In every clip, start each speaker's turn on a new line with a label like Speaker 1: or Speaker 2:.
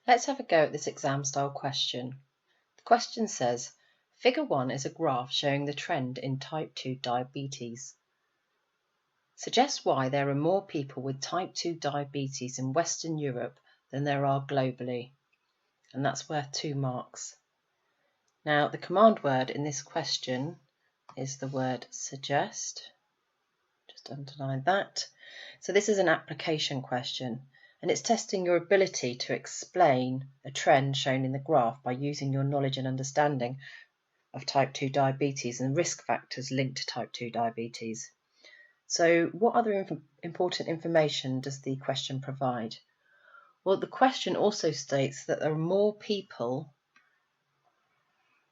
Speaker 1: Let's have a go at this exam style question. The question says, Figure 1 is a graph showing the trend in type 2 diabetes. Suggest why there are more people with type 2 diabetes in Western Europe than there are globally. And that's worth 2 marks. Now, the command word in this question is the word suggest. Just underline that. So this is an application question, and it's testing your ability to explain a trend shown in the graph by using your knowledge and understanding of type 2 diabetes and risk factors linked to type 2 diabetes. So what other important information does the question provide? Well, the question also states that there are more people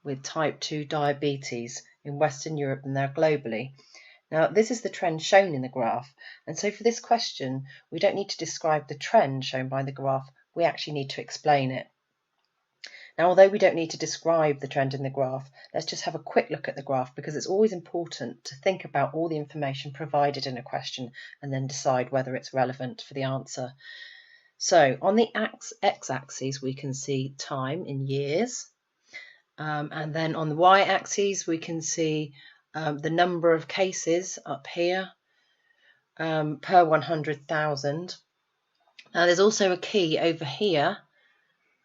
Speaker 1: with type 2 diabetes in Western Europe than there are globally. Now, this is the trend shown in the graph, and so for this question, we don't need to describe the trend shown by the graph, we actually need to explain it. Now, although we don't need to describe the trend in the graph, let's just have a quick look at the graph because it's always important to think about all the information provided in a question and then decide whether it's relevant for the answer. So, on the x-axis, we can see time in years, and then on the y-axis, we can see the number of cases up here per 100,000. Now there's also a key over here,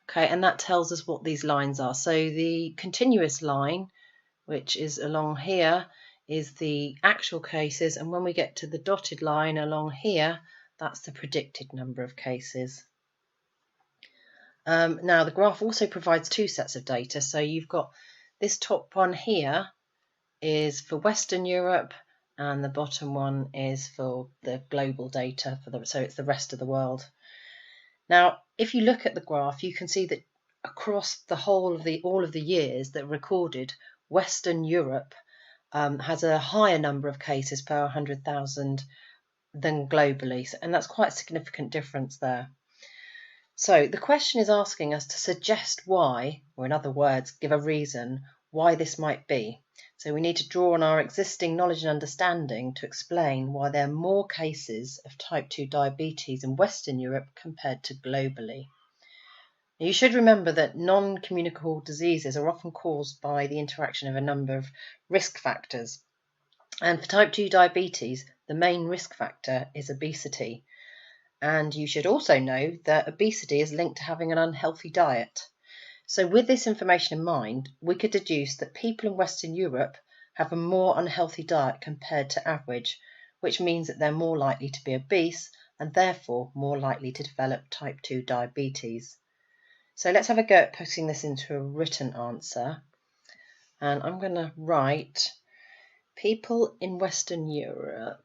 Speaker 1: okay, and that tells us what these lines are. So the continuous line, which is along here, is the actual cases, and when we get to the dotted line along here, that's the predicted number of cases. Now the graph also provides 2 sets of data. So you've got this top one here is for Western Europe, and the bottom one is for the global data, so it's the rest of the world. Now, if you look at the graph, you can see that across the whole of all of the years that are recorded, Western Europe has a higher number of cases per 100,000 than globally, and that's quite a significant difference there. So the question is asking us to suggest why, or in other words, give a reason why this might be. So we need to draw on our existing knowledge and understanding to explain why there are more cases of type 2 diabetes in Western Europe compared to globally. Now, you should remember that non-communicable diseases are often caused by the interaction of a number of risk factors. And for type 2 diabetes, the main risk factor is obesity. And you should also know that obesity is linked to having an unhealthy diet. So with this information in mind, we could deduce that people in Western Europe have a more unhealthy diet compared to average, which means that they're more likely to be obese and therefore more likely to develop type 2 diabetes. So let's have a go at putting this into a written answer. And I'm going to write people in Western Europe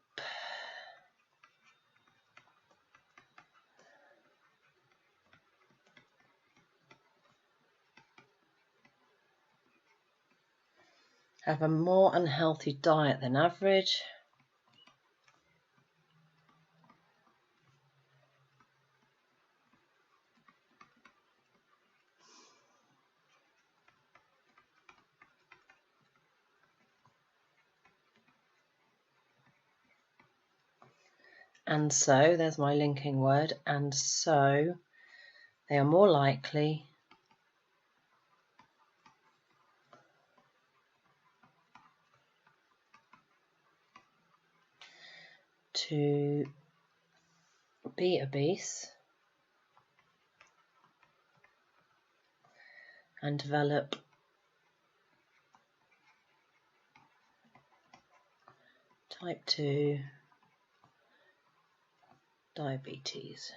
Speaker 1: have a more unhealthy diet than average. And so, there's my linking word, and so they are more likely to be obese and develop type 2 diabetes.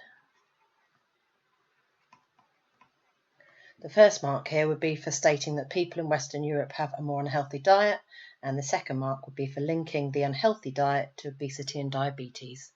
Speaker 1: The first mark here would be for stating that people in Western Europe have a more unhealthy diet, and the second mark would be for linking the unhealthy diet to obesity and diabetes.